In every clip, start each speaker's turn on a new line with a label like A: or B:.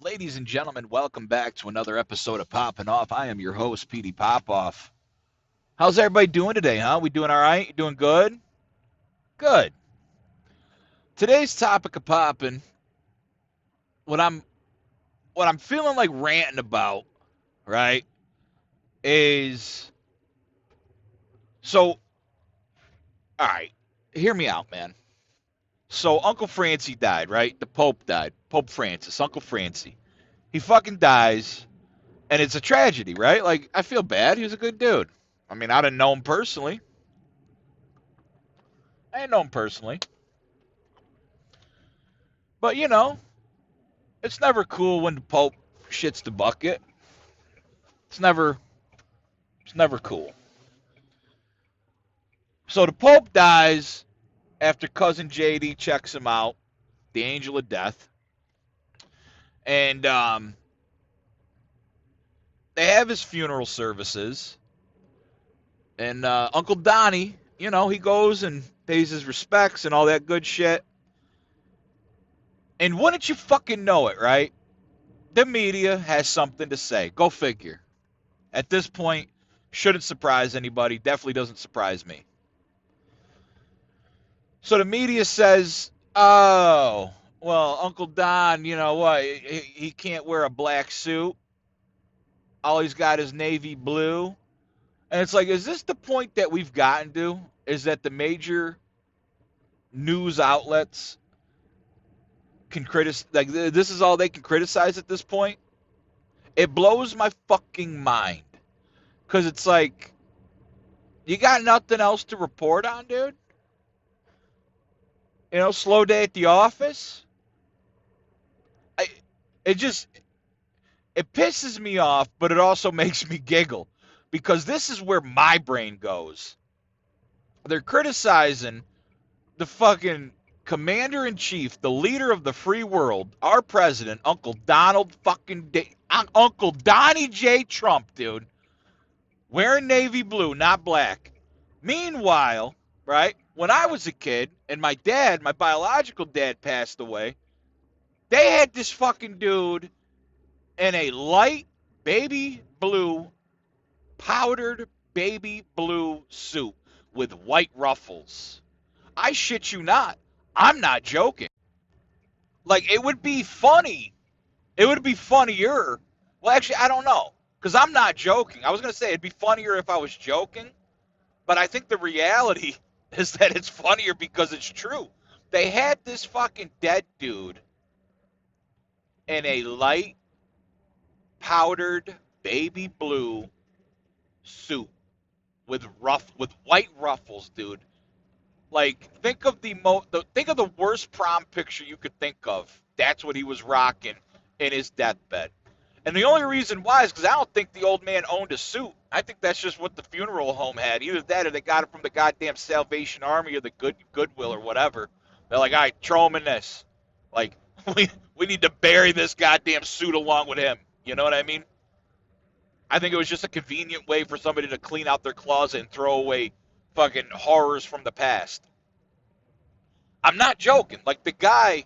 A: Ladies and gentlemen, welcome back to another episode of Poppin' Off. I am your host, Pd PopOff. How's everybody doing today, huh? We doing all right? You doing good? Good. Today's topic of poppin', what I'm what I'm feeling like ranting about, right, is so all right, hear me out, man. So Uncle Francie died, right? The Pope died. Pope Francis, Uncle Francie. He fucking dies, and it's a tragedy, right? Like, I feel bad. He was a good dude. I mean, I didn't know him personally. I didn't know him personally. But it's never cool when the Pope shits the bucket. It's never it's never cool. So the Pope dies after cousin JD checks him out, the angel of death. And they have his funeral services. And Uncle Donnie, he goes and pays his respects and all that good shit. And wouldn't you fucking know it, right? The media has something to say. Go figure. At this point, shouldn't surprise anybody. Definitely doesn't surprise me. So the media says, oh, well, Uncle Don, you know what? He can't wear a black suit. All he's got is navy blue. And it's like, is this the point that we've gotten to? Is that the major news outlets can criticize, like, this is all they can criticize at this point? It blows my fucking mind. Because it's like, you got nothing else to report on, dude? Slow day at the office? I, it just, it pisses me off, but it also makes me giggle because this is where my brain goes. They're criticizing the fucking commander in chief, the leader of the free world, our president, Uncle Donnie J. Trump, dude, wearing navy blue, not black. Meanwhile, right, when I was a kid and my biological dad, passed away, they had this fucking dude in a light baby blue, powdered baby blue suit with white ruffles. I shit you not. I'm not joking. Like, it would be funny. It would be funnier. Well, actually, I don't know. Because I'm not joking. I was going to say it'd be funnier if I was joking. But I think the reality is that it's funnier because it's true. They had this fucking dead dude in a light powdered baby blue suit with white ruffles, dude. Like, think of the worst prom picture you could think of. That's what he was rocking in his deathbed. And the only reason why is because I don't think the old man owned a suit. I think that's just what the funeral home had. Either that or they got it from the goddamn Salvation Army or the Goodwill or whatever. They're like, all right, throw him in this. Like, we need to bury this goddamn suit along with him. You know what I mean? I think it was just a convenient way for somebody to clean out their closet and throw away fucking horrors from the past. I'm not joking. Like, the guy,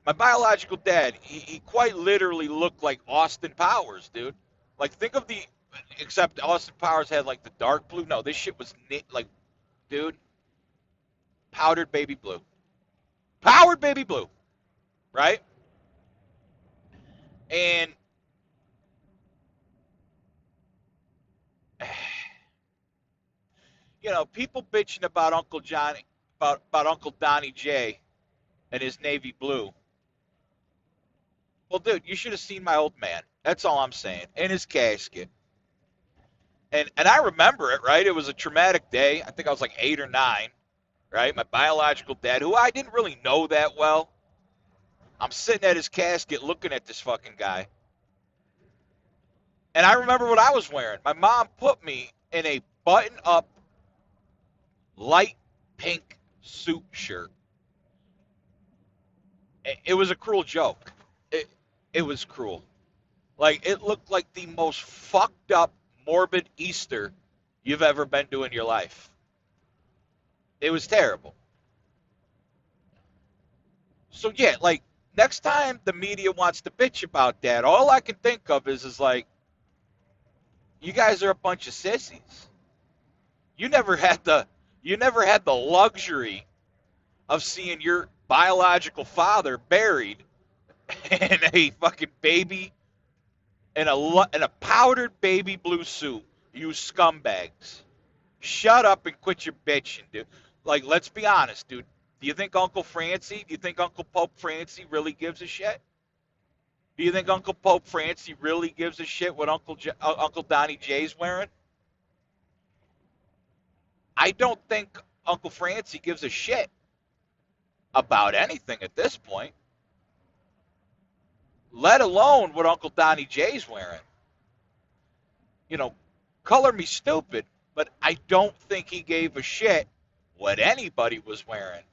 A: my biological dad, he quite literally looked like Austin Powers, dude. Like, think of except Austin Powers had like the dark blue. No, this shit was like, dude, powdered baby blue. Powdered baby blue, right? And people bitching about Uncle Johnny, about Uncle Donnie J and his navy blue. Well, dude, you should have seen my old man. That's all I'm saying. In his casket. And I remember it, right? It was a traumatic day. I think I was like 8 or 9, right? My biological dad, who I didn't really know that well, I'm sitting at his casket looking at this fucking guy. And I remember what I was wearing. My mom put me in a button up light pink suit shirt. It was a cruel joke. It was cruel. Like, it looked like the most fucked up, morbid Easter you've ever been to in your life. It was terrible. So, yeah, like, Next time the media wants to bitch about that, all I can think of is like, you guys are a bunch of sissies. You never had the you never had the luxury of seeing your biological father buried in a fucking baby in a powdered baby blue suit. You scumbags. Shut up and quit your bitching, dude. Like, let's be honest, dude. Do you think Uncle Francie, do you think Uncle Pope Francie really gives a shit? Do you think Uncle Pope Francie really gives a shit what Uncle Donnie J's wearing? I don't think Uncle Francie gives a shit about anything at this point, let alone what Uncle Donnie J's wearing. You know, color me stupid, but I don't think he gave a shit what anybody was wearing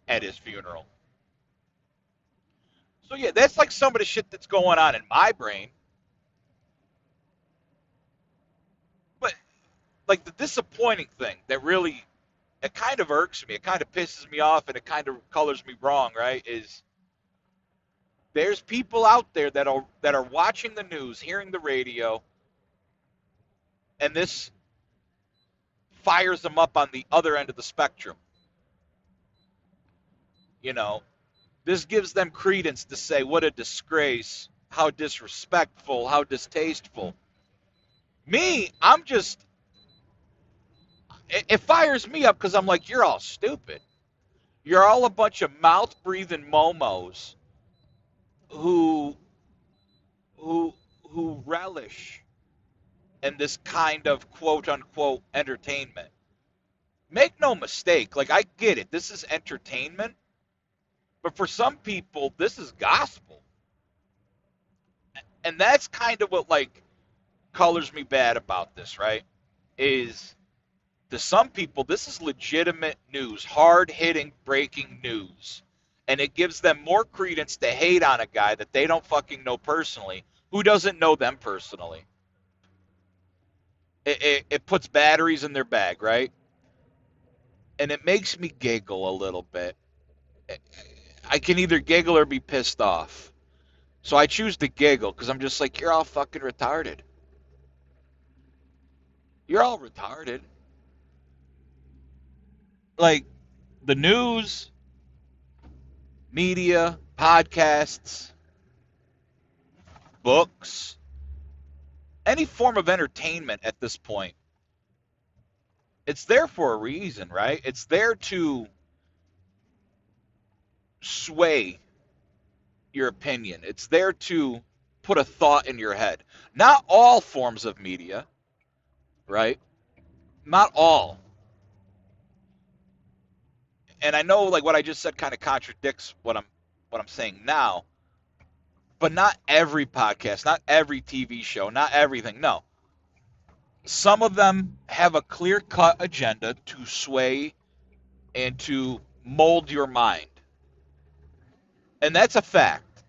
A: at his funeral. So yeah, that's like some of the shit that's going on in my brain. But like the disappointing thing that really it kind of irks me, it kind of pisses me off, and it kind of colors me wrong, right? Is there's people out there that are watching the news, hearing the radio, and this fires them up on the other end of the spectrum. You know, this gives them credence to say, what a disgrace, how disrespectful, how distasteful. Me, it fires me up because I'm like, you're all stupid. You're all a bunch of mouth breathing momos who who who relish in this kind of quote unquote entertainment. Make no mistake, like I get it, this is entertainment, but for some people, this is gospel. And that's kind of what like colors me bad about this, right? Is to some people, this is legitimate news, hard hitting, breaking news. And it gives them more credence to hate on a guy that they don't fucking know personally, who doesn't know them personally. It puts batteries in their bag, right? And it makes me giggle a little bit. I can either giggle or be pissed off. So I choose to giggle because I'm just like, you're all fucking retarded. You're all retarded. Like, the news, media, podcasts, books, any form of entertainment at this point, it's there for a reason, right? It's there to sway your opinion. It's there to put a thought in your head. Not all forms of media, right? Not all. And I know like what I just said kind of contradicts what I'm saying now, but not every podcast, not every TV show, not everything. No. Some of them have a clear-cut agenda to sway and to mold your mind. And that's a fact,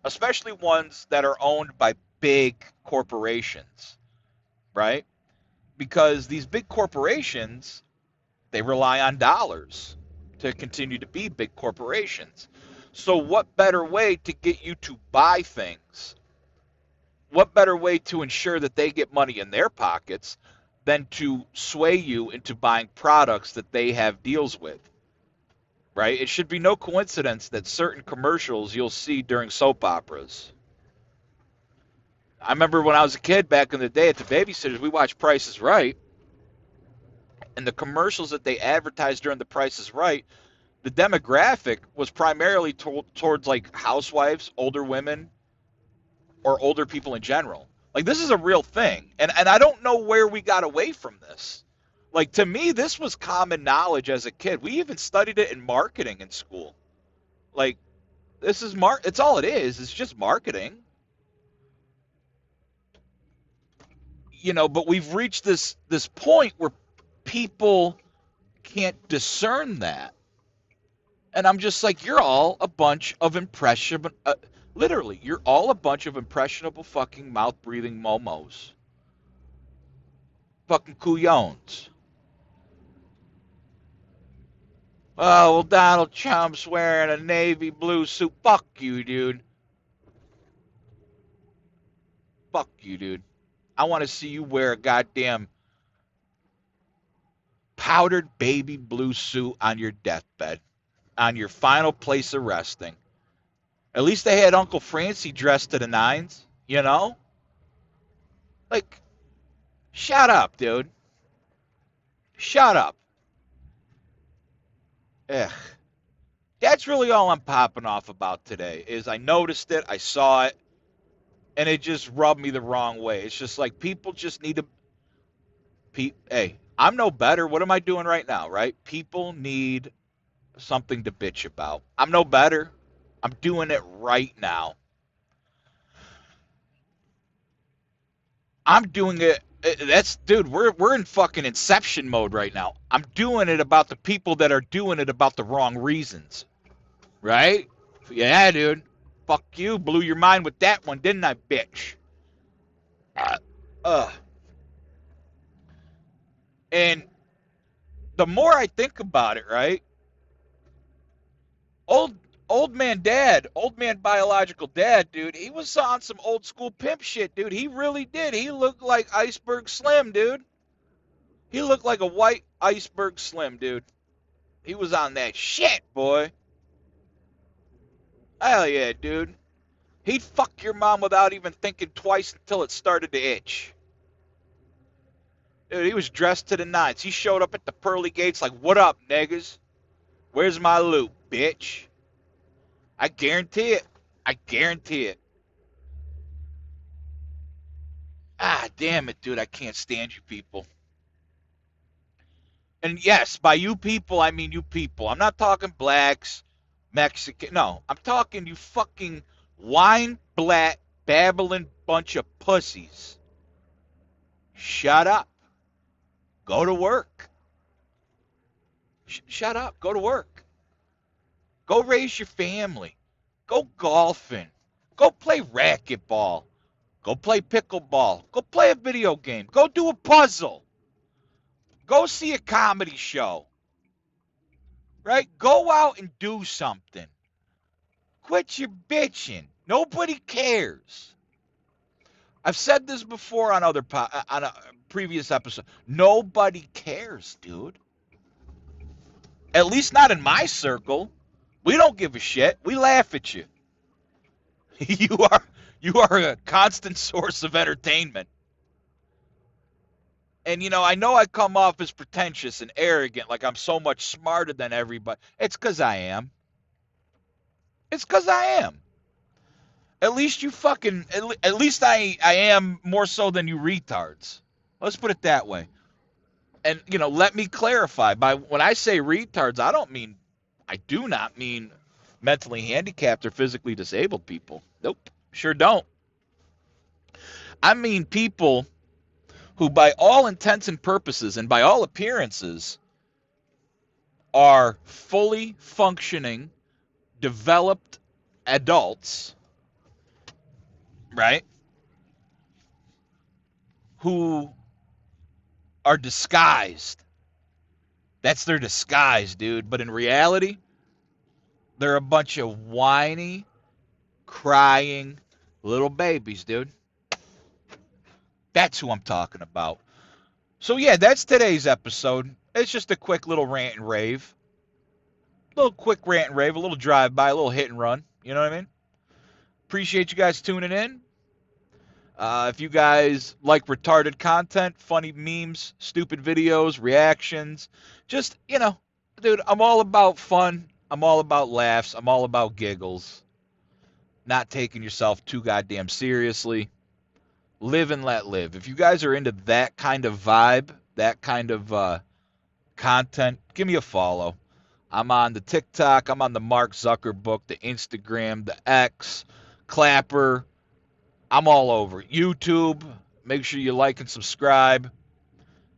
A: especially ones that are owned by big corporations, right? Because these big corporations, they rely on dollars to continue to be big corporations. So what better way to get you to buy things? What better way to ensure that they get money in their pockets than to sway you into buying products that they have deals with? Right? It should be no coincidence that certain commercials you'll see during soap operas. I remember when I was a kid back in the day at the babysitters, we watched Price is Right, and the commercials that they advertised during the Price is Right, the demographic was primarily towards like housewives, older women, or older people in general. Like this is a real thing. And I don't know where we got away from this. Like to me, this was common knowledge as a kid. We even studied it in marketing in school. Like this is it's all it is. It's just marketing. You know, but we've reached this point where people can't discern that. And I'm just like, you're all a bunch of impressionable, literally, you're all a bunch of impressionable fucking mouth breathing momos. Fucking couillons. Oh, well, Donald Trump's wearing a navy blue suit. Fuck you, dude. Fuck you, dude. I want to see you wear a goddamn powdered baby blue suit on your deathbed, on your final place of resting. At least they had Uncle Francie dressed to the nines, you know? Like, shut up, dude. Shut up. Ugh. That's really all I'm popping off about today, is I noticed it, I saw it, and it just rubbed me the wrong way. It's just like people just need to... Hey, I'm no better. What am I doing right now, right? People need something to bitch about. I'm no better. I'm doing it right now. I'm doing it. That's, dude, we're in fucking inception mode right now. I'm doing it about the people that are doing it about the wrong reasons. Right? Yeah, dude. Fuck you. Blew your mind with that one, didn't I, bitch? Uh. And the more I think about it, right? Old old man biological dad, dude, he was on some old school pimp shit, dude. He really did. He looked like Iceberg Slim, dude. He looked like a white Iceberg Slim, dude. He was on that shit, boy. Hell yeah, dude. He'd fuck your mom without even thinking twice until it started to itch. Dude, he was dressed to the nines. He showed up at the pearly gates like, what up, niggas? Where's my loot, bitch? I guarantee it. I guarantee it. Ah, damn it, dude. I can't stand you people. And yes, by you people, I mean you people. I'm not talking blacks, Mexican. No, I'm talking you fucking wine blat babbling bunch of pussies. Shut up. Go to work. Shut up. Go to work. Go raise your family. Go golfing. Go play racquetball. Go play pickleball. Go play a video game. Go do a puzzle. Go see a comedy show. Right? Go out and do something. Quit your bitching. Nobody cares. I've said this before on on a previous episode. Nobody cares, dude. At least not in my circle. We don't give a shit. We laugh at you. you are a constant source of entertainment. And I know I come off as pretentious and arrogant, like I'm so much smarter than everybody. It's because I am. It's because I am. At least you fucking, at least I am more so than you retards. Let's put it that way. And, let me clarify. When I say retards, I do not mean mentally handicapped or physically disabled people. Nope, sure don't. I mean people who, by all intents and purposes and by all appearances, are fully functioning, developed adults, right? Who are disguised. That's their disguise, dude. But in reality, they're a bunch of whiny, crying little babies, dude. That's who I'm talking about. So yeah, that's today's episode. It's just a quick little rant and rave. A little quick rant and rave, a little drive-by, a little hit and run. You know what I mean? Appreciate you guys tuning in. If you guys like retarded content, funny memes, stupid videos, reactions, just, dude, I'm all about fun. I'm all about laughs. I'm all about giggles. Not taking yourself too goddamn seriously. Live and let live. If you guys are into that kind of vibe, that kind of content, give me a follow. I'm on the TikTok. I'm on the Mark Zuckerberg, the Instagram, the X, Clapper. I'm all over. YouTube. Make sure you like and subscribe.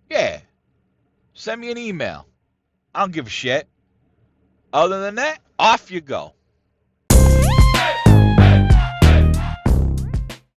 A: Yeah. Send me an email. I don't give a shit. Other than that, off you go.